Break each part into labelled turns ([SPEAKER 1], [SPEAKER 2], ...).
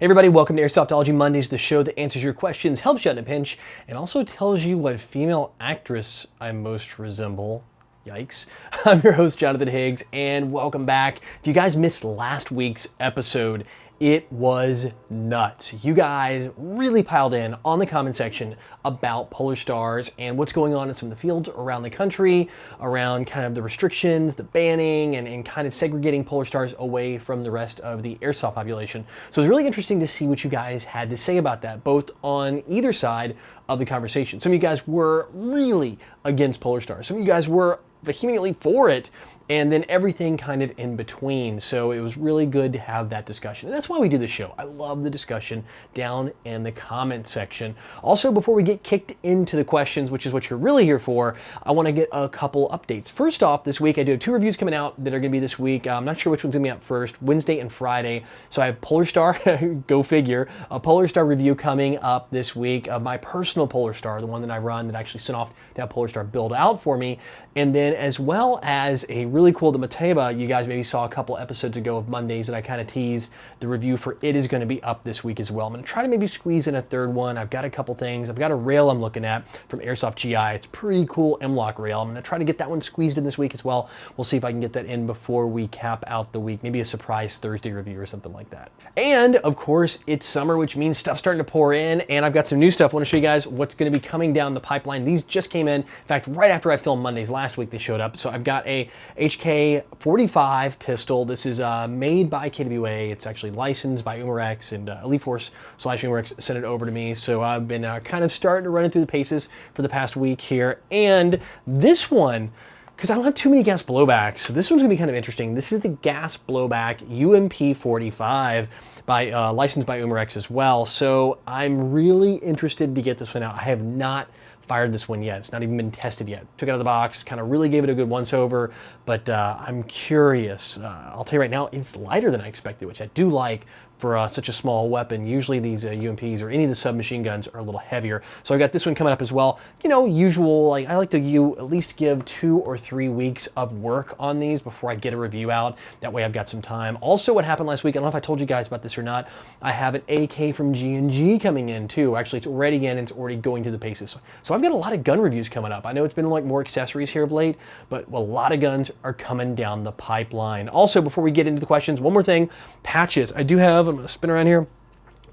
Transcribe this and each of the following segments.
[SPEAKER 1] Hey everybody, welcome to Airsoftology Mondays, the show that answers your questions, helps you out in a pinch, and also tells you what female actress I most resemble. Yikes. I'm your host, Jonathan Higgs, and welcome back. If you guys missed last week's episode, it was nuts. You guys really piled in on the comment section about Polar Stars and what's going on in some of the fields around the country, around kind of the restrictions, the banning, and kind of segregating Polar Stars away from the rest of the airsoft population. So it was really interesting to see what you guys had to say about that, both on either side of the conversation. Some of you guys were really against Polar Stars. Some of you guys were vehemently for it, and then everything kind of in between. So it was really good to have that discussion. And that's why we do this show. I love the discussion down in the comment section. Also, before we get kicked into the questions, which is what you're really here for, I want to get a couple updates. First off, this week I do have 2 reviews coming out that are going to be this week. I'm not sure which one's going to be out first, Wednesday and Friday. So I have Polar Star, go figure, a Polar Star review coming up this week of my personal Polar Star, the one that I run that I actually sent off to have Polar Star build out for me. And then as well as a really cool, the Mateba, you guys maybe saw a couple episodes ago of Mondays that I kind of teased. The review for it is going to be up this week as well. I'm going to try to maybe squeeze in a third one. I've got a couple things. I've got a rail I'm looking at from Airsoft GI. It's pretty cool M-Lock rail. I'm going to try to get that one squeezed in this week as well. We'll see if I can get that in before we cap out the week. Maybe a surprise Thursday review or something like that. And of course, it's summer, which means stuff's starting to pour in, and I've got some new stuff. I want to show you guys what's going to be coming down the pipeline. These just came in. In fact, right after I filmed Mondays last week, they showed up. So I've got a HK45 pistol. This is made by KWA. It's actually licensed by Umarex, and Elite Force / Umarex sent it over to me. So I've been kind of starting to run it through the paces for the past week here. And this one, because I don't have too many gas blowbacks, so this one's gonna be kind of interesting. This is the gas blowback UMP45 by licensed by Umarex as well. So I'm really interested to get this one out. I have not fired this one yet. It's not even been tested yet. Took it out of the box, kind of really gave it a good once over, but I'm curious. I'll tell you right now, it's lighter than I expected, which I do like for such a small weapon. Usually these UMPs or any of the submachine guns are a little heavier. So I got this one coming up as well. You know, usual, like I like to at least give 2 or 3 weeks of work on these before I get a review out. That way I've got some time. Also, what happened last week, I don't know if I told you guys about this or not, I have an AK from G&G coming in too. Actually, it's already in, it's already going through the paces. So I've got a lot of gun reviews coming up. I know it's been like more accessories here of late, but a lot of guns are coming down the pipeline. Also, before we get into the questions, one more thing, patches. I do have, I'm gonna spin around here.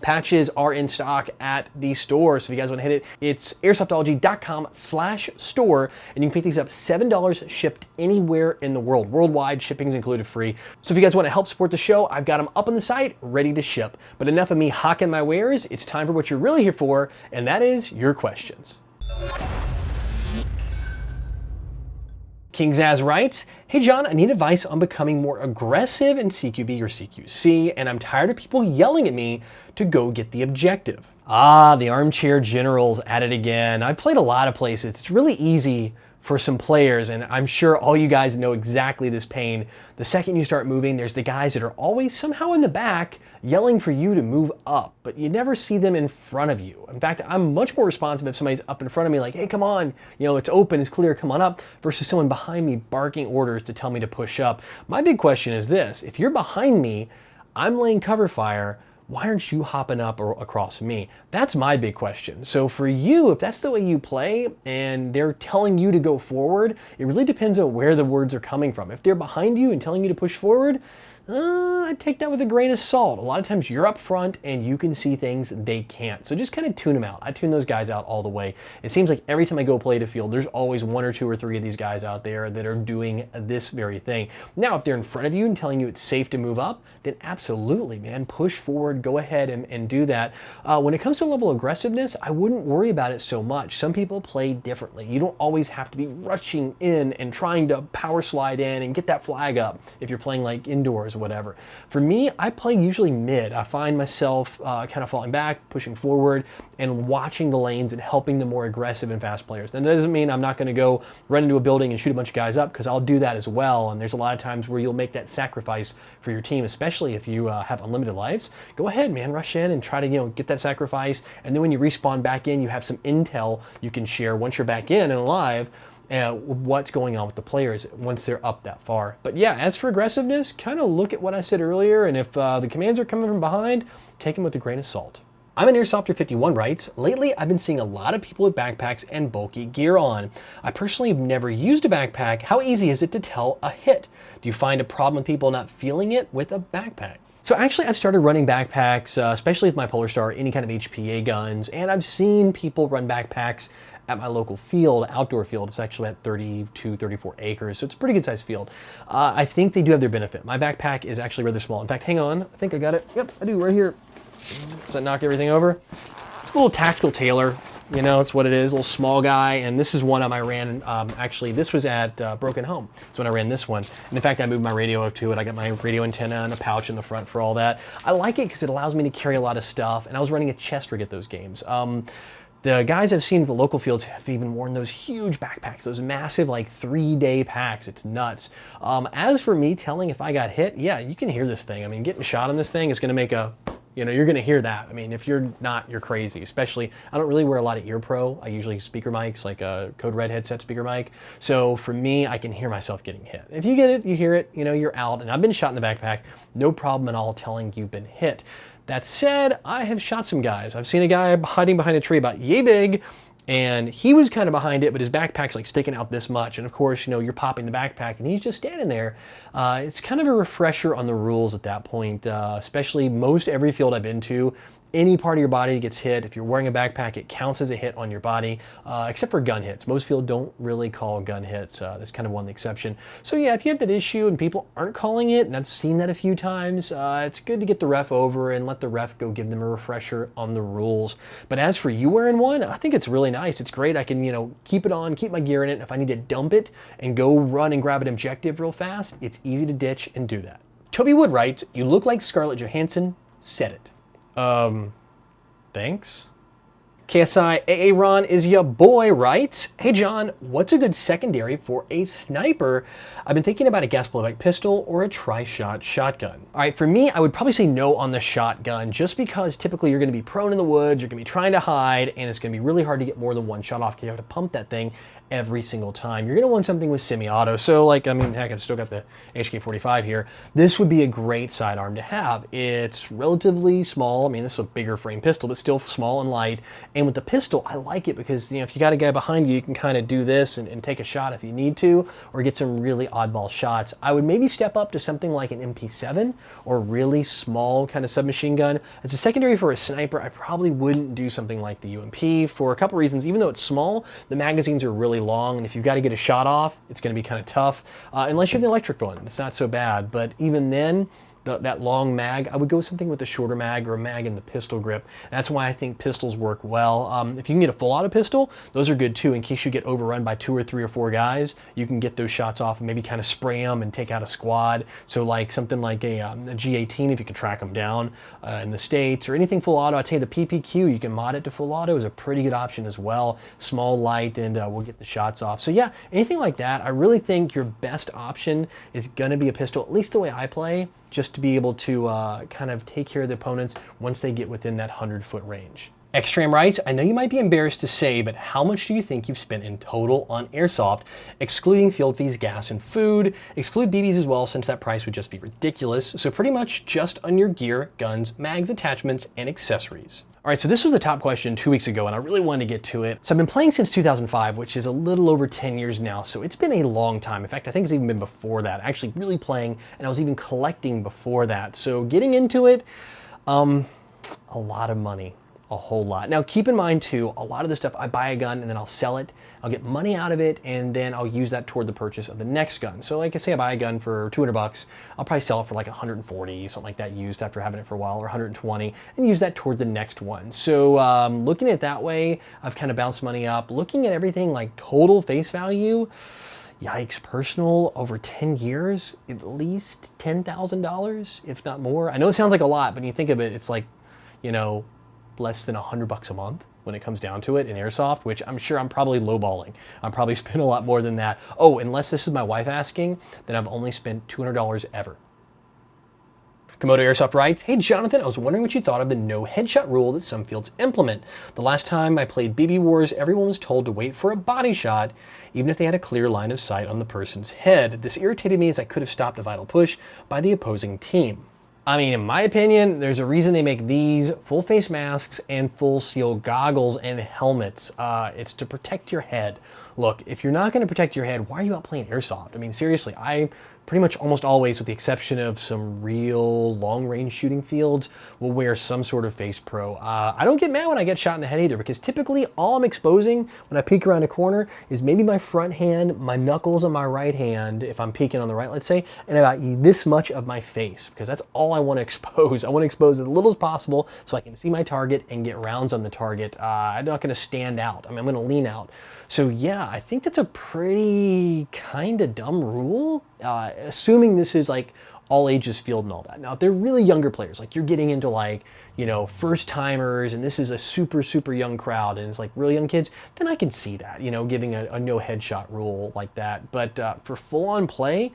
[SPEAKER 1] Patches are in stock at the store, so if you guys want to hit it, it's airsoftology.com/store, and you can pick these up $7 shipped anywhere in the world. Worldwide, shipping is included free. So if you guys want to help support the show, I've got them up on the site, ready to ship. But enough of me hawking my wares, it's time for what you're really here for, and that is your questions. King Zaz writes, "Hey John, I need advice on becoming more aggressive in CQB or CQC, and I'm tired of people yelling at me to go get the objective." Ah, the armchair generals at it again. I've played a lot of places. It's really easy for some players, and I'm sure all you guys know exactly this pain. The second you start moving, there's the guys that are always somehow in the back yelling for you to move up, but you never see them in front of you. In fact, I'm much more responsive if somebody's up in front of me like, hey, come on, you know, it's open, it's clear, come on up, versus someone behind me barking orders to tell me to push up. My big question is this: if you're behind me, I'm laying cover fire, why aren't you hopping up or across me? That's my big question. So for you, if that's the way you play and they're telling you to go forward, it really depends on where the words are coming from. If they're behind you and telling you to push forward, I'd take that with a grain of salt. A lot of times you're up front and you can see things they can't. So just kind of tune them out. I tune those guys out all the way. It seems like every time I go play the field, there's always 1 or 2 or 3 of these guys out there that are doing this very thing. Now, if they're in front of you and telling you it's safe to move up, then absolutely, man, push forward, go ahead and do that. When it comes to level of aggressiveness, I wouldn't worry about it so much. Some people play differently. You don't always have to be rushing in and trying to power slide in and get that flag up if you're playing like indoors or whatever. For me, I play usually mid. I find myself kind of falling back, pushing forward, and watching the lanes and helping the more aggressive and fast players. That doesn't mean I'm not going to go run into a building and shoot a bunch of guys up, because I'll do that as well. And there's a lot of times where you'll make that sacrifice for your team, especially if you have unlimited lives. Go ahead, man, rush in and try to get that sacrifice. And then when you respawn back in, you have some intel you can share once you're back in and alive. what's going on with the players once they're up that far. But yeah, as for aggressiveness, kind of look at what I said earlier, and if the commands are coming from behind, take them with a grain of salt. I'm an Airsofter 51 writes, lately I've been seeing a lot of people with backpacks and bulky gear on. I personally have never used a backpack. How easy is it to tell a hit? Do you find a problem with people not feeling it with a backpack? So actually I've started running backpacks, especially with my Polar Star, any kind of HPA guns, and I've seen people run backpacks at my local field, outdoor field. It's actually at 32, 34 acres, so it's a pretty good sized field. I think they do have their benefit. My backpack is actually rather small. In fact, hang on, I think I got it. Yep, I do, right here. Does that knock everything over? It's a little tactical tailor. You know, it's what it is, a little small guy, and this is one I ran, actually, this was at Broken Home. So when I ran this one. And in fact, I moved my radio up to it. I got my radio antenna and a pouch in the front for all that. I like it because it allows me to carry a lot of stuff, and I was running a chest rig at those games. The guys I've seen at the local fields have even worn those huge backpacks, those massive, like 3-day packs. It's nuts. As for me telling if I got hit, yeah, you can hear this thing. I mean, getting shot on this thing is going to make a... You know, you're gonna hear that. I mean, if you're not, you're crazy. Especially, I don't really wear a lot of ear pro. I usually use speaker mics, like a Code Red headset speaker mic. So for me, I can hear myself getting hit. If you get it, you hear it, you know, you're out. And I've been shot in the backpack, no problem at all telling you've been hit. That said, I have shot some guys. I've seen a guy hiding behind a tree about yay big, and he was kind of behind it, but his backpack's like sticking out this much. And of course, you know, you're popping the backpack and he's just standing there. It's kind of a refresher on the rules at that point, especially most every field I've been to. Any part of your body gets hit. If you're wearing a backpack, it counts as a hit on your body, except for gun hits. Most fields don't really call gun hits. There's kind of one exception. So yeah, if you have that issue and people aren't calling it, and I've seen that a few times, it's good to get the ref over and let the ref go give them a refresher on the rules. But as for you wearing one, I think it's really nice. It's great. I can, you know, keep it on, keep my gear in it. And if I need to dump it and go run and grab an objective real fast, it's easy to ditch and do that. Toby Wood writes, you look like Scarlett Johansson. Said it. Thanks. KSI AA Ron is ya boy, right? Hey John, what's a good secondary for a sniper? I've been thinking about a gas blowback pistol or a tri-shot shotgun. All right, for me, I would probably say no on the shotgun, just because typically you're gonna be prone in the woods, you're gonna be trying to hide, and it's gonna be really hard to get more than one shot off because you have to pump that thing every single time. You're gonna want something with semi-auto. So like, I mean, heck, I've still got the HK45 here. This would be a great sidearm to have. It's relatively small. I mean, this is a bigger frame pistol, but still small and light. And with the pistol, I like it because, you know, if you got a guy behind you, you can kind of do this and take a shot if you need to, or get some really oddball shots. I would maybe step up to something like an MP7 or really small kind of submachine gun. As a secondary for a sniper, I probably wouldn't do something like the UMP for a couple reasons. Even though it's small, the magazines are really long, and if you've got to get a shot off, it's going to be kind of tough. Unless you have the electric one, it's not so bad. But even then, that long mag, I would go with something with a shorter mag or a mag in the pistol grip. That's why I think pistols work well. If you can get a full auto pistol, those are good too. In case you get overrun by 2 or 3 or 4 guys, you can get those shots off and maybe kind of spray them and take out a squad. So like something like a G18, if you can track them down in the States, or anything full auto. I'd say the PPQ, you can mod it to full auto, is a pretty good option as well. Small, light, and we'll get the shots off. So yeah, anything like that, I really think your best option is gonna be a pistol, at least the way I play, just to be able to kind of take care of the opponents once they get within that 100-foot range. Extreme writes, I know you might be embarrassed to say, but how much do you think you've spent in total on airsoft, excluding field fees, gas, and food? Exclude BBs as well, since that price would just be ridiculous. So pretty much just on your gear, guns, mags, attachments, and accessories. All right, so this was the top question 2 weeks ago, and I really wanted to get to it. So I've been playing since 2005, which is a little over 10 years now, so it's been a long time. In fact, I think it's even been before that. Actually really playing, and I was even collecting before that. So getting into it, a lot of money. A whole lot. Now keep in mind too, a lot of this stuff, I buy a gun and then I'll sell it, I'll get money out of it, and then I'll use that toward the purchase of the next gun. So like I say, I buy a gun for 200 bucks, I'll probably sell it for like 140, something like that, used after having it for a while, or 120, and use that toward the next one. So looking at it that way, I've kind of bounced money up. Looking at everything like total face value, yikes, personal, over 10 years, at least $10,000, if not more. I know it sounds like a lot, but when you think of it, it's like, you know, less than $100 a month when it comes down to it in airsoft, which I'm sure I'm probably lowballing. I'm probably spent a lot more than that. Oh, unless this is my wife asking, then I've only spent $200 ever. Komodo Airsoft writes, "Hey Jonathan, I was wondering what you thought of the no headshot rule that some fields implement. The last time I played BB Wars, everyone was told to wait for a body shot, even if they had a clear line of sight on the person's head. This irritated me as I could have stopped a vital push by the opposing team." I mean, in my opinion, there's a reason they make these full face masks and full seal goggles and helmets. It's to protect your head. Look, if you're not going to protect your head, why are you out playing airsoft? I mean, seriously, I pretty much almost always, with the exception of some real long-range shooting fields, will wear some sort of face pro. I don't get mad when I get shot in the head either, because typically all I'm exposing when I peek around a corner is maybe my front hand, my knuckles on my right hand, if I'm peeking on the right, let's say, and about this much of my face, because that's all I want to expose. I want to expose as little as possible so I can see my target and get rounds on the target. I'm not going to stand out. I mean, I'm going to lean out. So yeah, I think that's a pretty kind of dumb rule, assuming this is like all ages field and all that. Now, if they're really younger players, like you're getting into like, you know, first timers, and this is a super, super young crowd, and it's like really young kids, then I can see that, you know, giving a no headshot rule like that. But for full on play,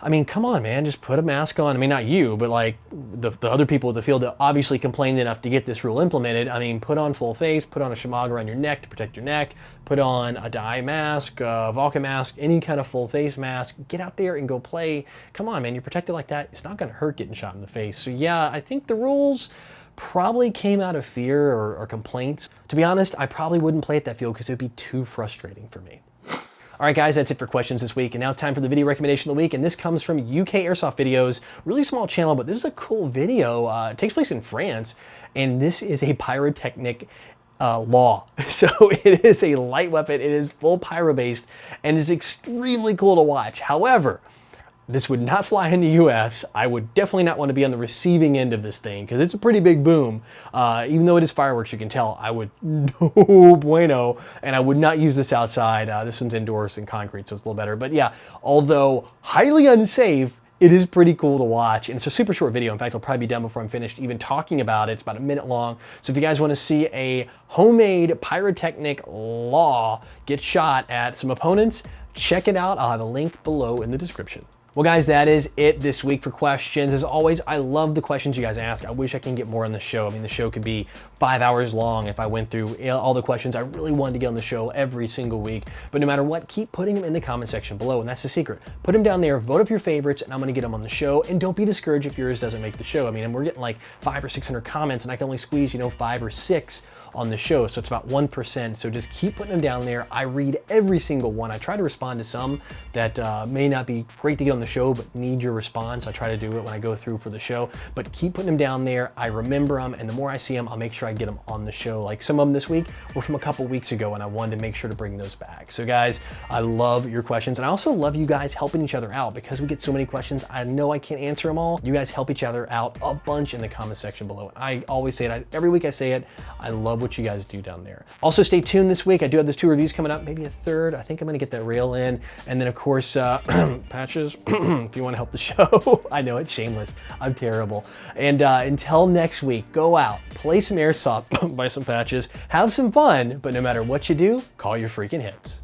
[SPEAKER 1] I mean, come on, man, just put a mask on. I mean, not you, but like the other people at the field that obviously complained enough to get this rule implemented. I mean, put on full face, put on a shemagh around your neck to protect your neck, put on a dye mask, a Vulcan mask, any kind of full face mask, get out there and go play. Come on, man, you're protected like that. It's not gonna hurt getting shot in the face. So yeah, I think the rules probably came out of fear or complaints. To be honest, I probably wouldn't play at that field because it would be too frustrating for me. All right, guys, that's it for questions this week. And now it's time for the video recommendation of the week. And this comes from UK Airsoft Videos. Really small channel, but this is a cool video. It takes place in France. And this is a pyrotechnic law. So it is a light weapon. It is full pyro-based and is extremely cool to watch. However, this would not fly in the US. I would definitely not want to be on the receiving end of this thing because it's a pretty big boom. Even though it is fireworks, you can tell I would no bueno, and I would not use this outside. This one's indoors in concrete, so it's a little better. But yeah, although highly unsafe, it is pretty cool to watch, and it's a super short video. In fact, it'll probably be done before I'm finished even talking about it. It's about a minute long. So if you guys want to see a homemade pyrotechnic law get shot at some opponents, check it out. I'll have a link below in the description. Well, guys, that is it this week for questions. As always, I love the questions you guys ask. I wish I can get more on the show. I mean, the show could be 5 hours long if I went through all the questions I really wanted to get on the show every single week. But no matter what, keep putting them in the comment section below, and that's the secret. Put them down there, vote up your favorites, and I'm gonna get them on the show. And don't be discouraged if yours doesn't make the show. I mean, we're getting like 500 or 600 comments, and I can only squeeze, you know, 5 or 6 on the show, so it's about 1%. So just keep putting them down there. I read every single one. I try to respond to some that may not be great to get on the show, but need your response. I try to do it when I go through for the show, but keep putting them down there. I remember them, and the more I see them, I'll make sure I get them on the show. Like some of them this week were from a couple weeks ago, and I wanted to make sure to bring those back. So guys, I love your questions, and I also love you guys helping each other out because we get so many questions. I know I can't answer them all. You guys help each other out a bunch in the comment section below. I always say it, every week I say it, I love what you guys do down there. Also, stay tuned this week. I do have those 2 reviews coming up, maybe a third. I think I'm gonna get that rail in. And then of course, patches, if you wanna help the show. I know it's shameless, I'm terrible. And until next week, go out, play some airsoft, buy some patches, have some fun, but no matter what you do, call your freaking hits.